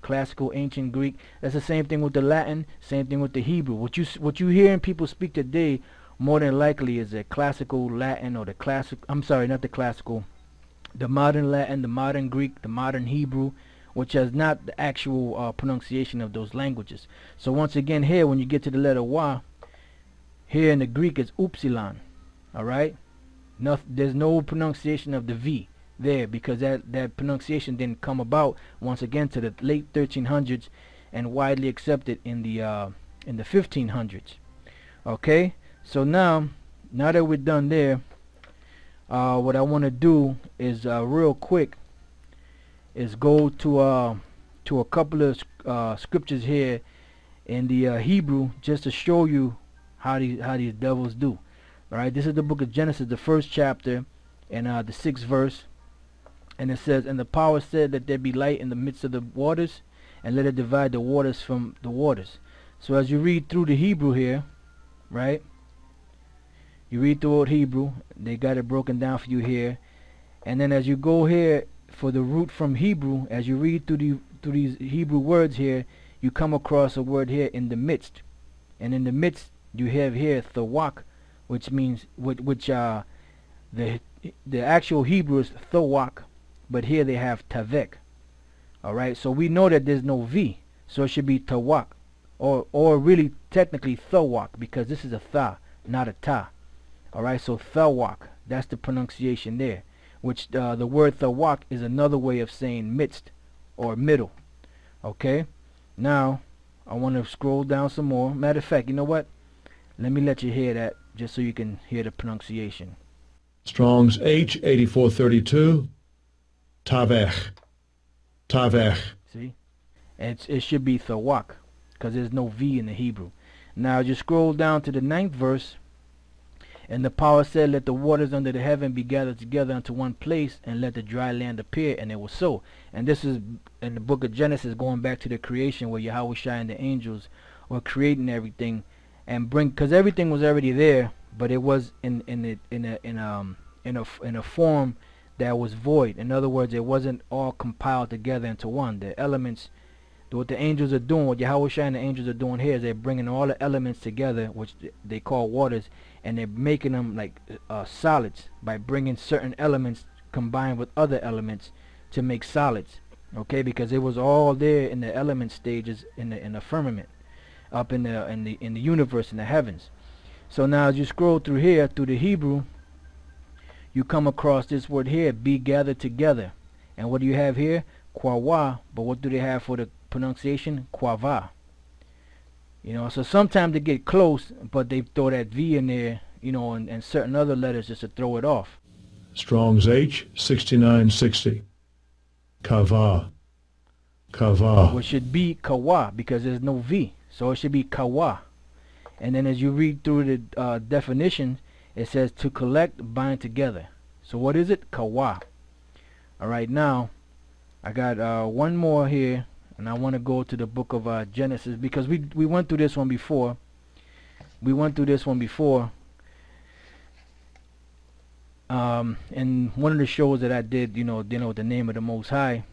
classical ancient Greek. That's the same thing with the Latin, same thing with the Hebrew. What you hear in people speak today more than likely is a classical Latin, or the classic, I'm sorry, not the classical, the modern Latin, the modern Greek, the modern Hebrew, which has not the actual pronunciation of those languages. So once again here, when you get to the letter Y, here in the Greek it's upsilon. Alright? There's no pronunciation of the V there, because that pronunciation didn't come about once again to the late 1300s and widely accepted in the 1500s. Okay? So now that we're done there, what I want to do is real quick is go to a couple of scriptures here in the Hebrew, just to show you how these devils do. All right, this is the book of Genesis, the 1st chapter, and the 6th verse, and it says, "And the power said, Let there be light in the midst of the waters, and let it divide the waters from the waters." So as you read through the Hebrew here, right? You read through Old Hebrew, they got it broken down for you here, and then as you go here for the root from Hebrew, as you read through these Hebrew words here, you come across a word here, in the midst, and in the midst you have here thawak, which means the actual Hebrew is thawak, but here they have tavek. All right, so we know that there's no V, so it should be tawak, or really technically thawak, because this is a tha, not a ta. Alright, so thawak, that's the pronunciation there, which the word thawak is another way of saying midst or middle. Okay, now I want to scroll down some more. Matter of fact, you know what? Let me let you hear that, just so you can hear the pronunciation. Strong's H 8432, Tavech, Tavech. See, it should be thawak, because there's no V in the Hebrew. Now just scroll down to the 9th verse. "And the power said, Let the waters under the heaven be gathered together unto one place, and let the dry land appear. And it was so." And this is in the book of Genesis, going back to the creation, where Yahweh Shai and the angels were creating everything, and because everything was already there, but it was in a form that was void. In other words, it wasn't all compiled together into one. The elements, what the angels are doing, what Yahweh Shai and the angels are doing here, is they're bringing all the elements together, which they call waters, and they're making them like solids by bringing certain elements combined with other elements to make solids. Okay, because it was all there in the element stages in the firmament, up in the universe, in the heavens. So now as you scroll through here through the Hebrew, you come across this word here, be gathered together. And what do you have here? Kwawa. But what do they have for the pronunciation? Kwava. You know, so sometimes they get close, but they throw that V in there, you know, and certain other letters just to throw it off. Strong's H 6960, Kava, Kava. Which should be Kawa, because there's no V, so it should be Kawa. And then as you read through the definition, it says to collect, bind together. So what is it? Kawa. All right, now I got one more here, and I want to go to the book of Genesis, because we went through this one before. And one of the shows that I did, you know, dealing with the name of the Most High.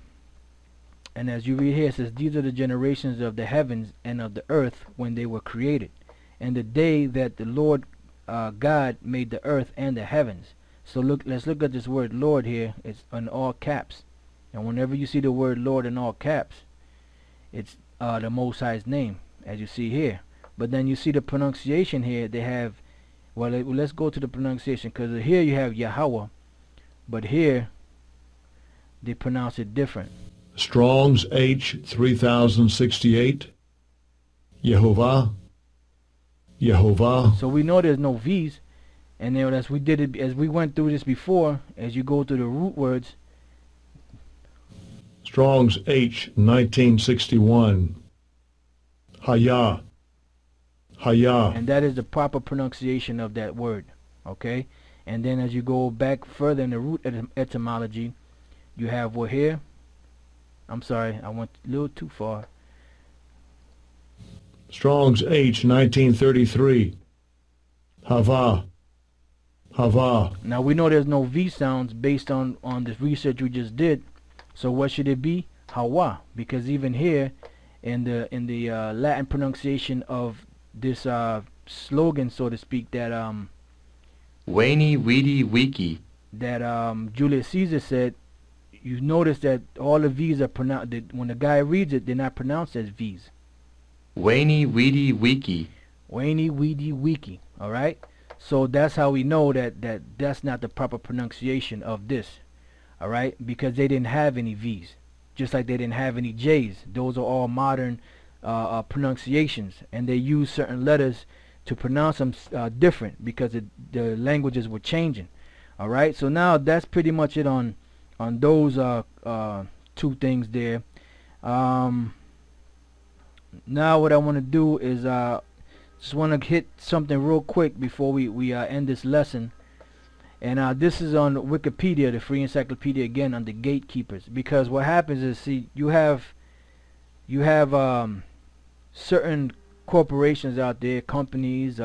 And as you read here, it says, "These are the generations of the heavens and of the earth when they were created, and the day that the Lord God made the earth and the heavens." So let's look at this word Lord here. It's in all caps, and whenever you see the word Lord in all caps, it's the Most High's name, as you see here. But then you see the pronunciation here. They have, well, let's go to the pronunciation, because here you have Yahweh, but here they pronounce it different. Strong's H 3068, Yehovah, Yehovah. So we know there's no V's, and then as we went through this before, as you go through the root words. Strong's H 1961, Hayah, Hayah. And that is the proper pronunciation of that word. Okay? And then as you go back further in the root etymology, you have what here? I'm sorry, I went a little too far. Strong's H 1933, Hava, Hava. Now we know there's no V sounds based on the research we just did. So what should it be? Hawa, because even here in the Latin pronunciation of this slogan, so to speak, that Weni Weedy Wiki. that Julius Caesar said, you notice that all the V's are pronounced, when the guy reads it, they're not pronounced as V's. Weni Weedy Wiki. Weni Weedy Wiki. Alright? So that's how we know that's not the proper pronunciation of this. Alright? Because they didn't have any V's. Just like they didn't have any J's. Those are all modern pronunciations. And they use certain letters to pronounce them different because the languages were changing. Alright? So now that's pretty much it on those two things there. Now what I want to do is just want to hit something real quick before we end this lesson. And this is on Wikipedia, the Free Encyclopedia, again, on the gatekeepers. Because what happens is, see, you have certain corporations out there, companies,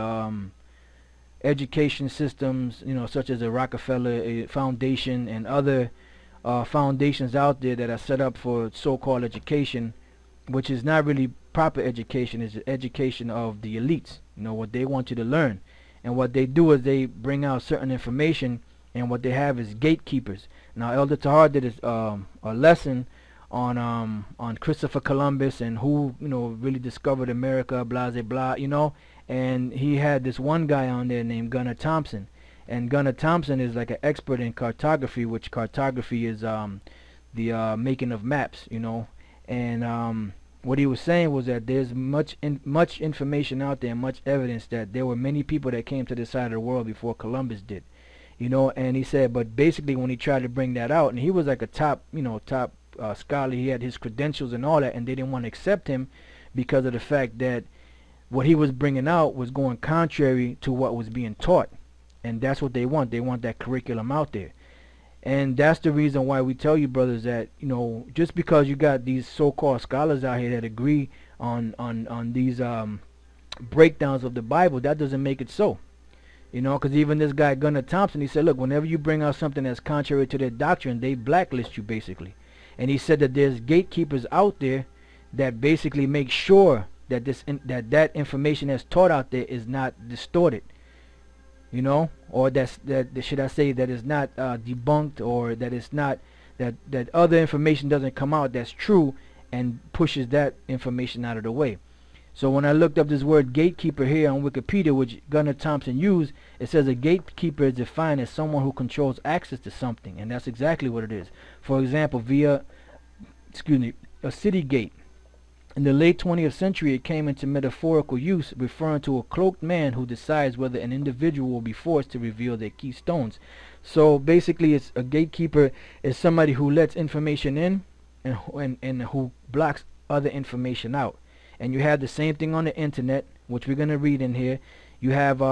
education systems, you know, such as the Rockefeller Foundation and other foundations out there that are set up for so-called education, which is not really proper education. It's education of the elites, you know, what they want you to learn. And what they do is they bring out certain information, and what they have is gatekeepers. Now Elder Tahar did a lesson on Christopher Columbus and who, you know, really discovered America, blah blah blah, you know. And he had this one guy on there named Gunnar Thompson. And Gunnar Thompson is like an expert in cartography, which cartography is the making of maps, you know. And what he was saying was that there's much information out there, much evidence that there were many people that came to this side of the world before Columbus did, you know. And he said, but basically when he tried to bring that out, and he was like a top scholar, he had his credentials and all that, and they didn't want to accept him because of the fact that what he was bringing out was going contrary to what was being taught. And that's what they want. They want that curriculum out there. And that's the reason why we tell you, brothers, that, you know, just because you got these so-called scholars out here that agree on these breakdowns of the Bible, that doesn't make it so. You know, because even this guy Gunnar Thompson, he said, look, whenever you bring out something that's contrary to their doctrine, they blacklist you basically. And he said that there's gatekeepers out there that basically make sure that that information that's taught out there is not distorted. You know, or that should I say that is not debunked, or that it's not that other information doesn't come out that's true and pushes that information out of the way. So when I looked up this word gatekeeper here on Wikipedia, which Gunnar Thompson used, it says a gatekeeper is defined as someone who controls access to something, and that's exactly what it is. For example, via a city gate. In the late 20th century, it came into metaphorical use, referring to a cloaked man who decides whether an individual will be forced to reveal their key stones. So basically, it's a gatekeeper is somebody who lets information in and who blocks other information out. And you have the same thing on the internet, which we're going to read in here. You have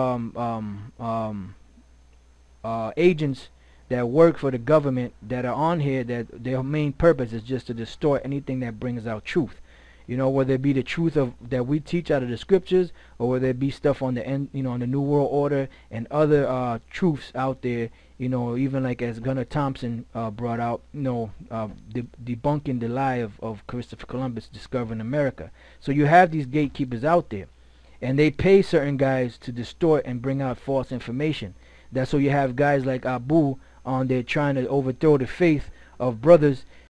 agents that work for the government that are on here, that their main purpose is just to distort anything that brings out truth. You know, whether it be the truth of that we teach out of the scriptures, or whether it be stuff on the end, you know, on the New World Order and other truths out there. You know, even like as Gunnar Thompson brought out, you know, debunking the lie of Christopher Columbus discovering America. So you have these gatekeepers out there, and they pay certain guys to distort and bring out false information. That's so you have guys like Abu on there trying to overthrow the faith of brothers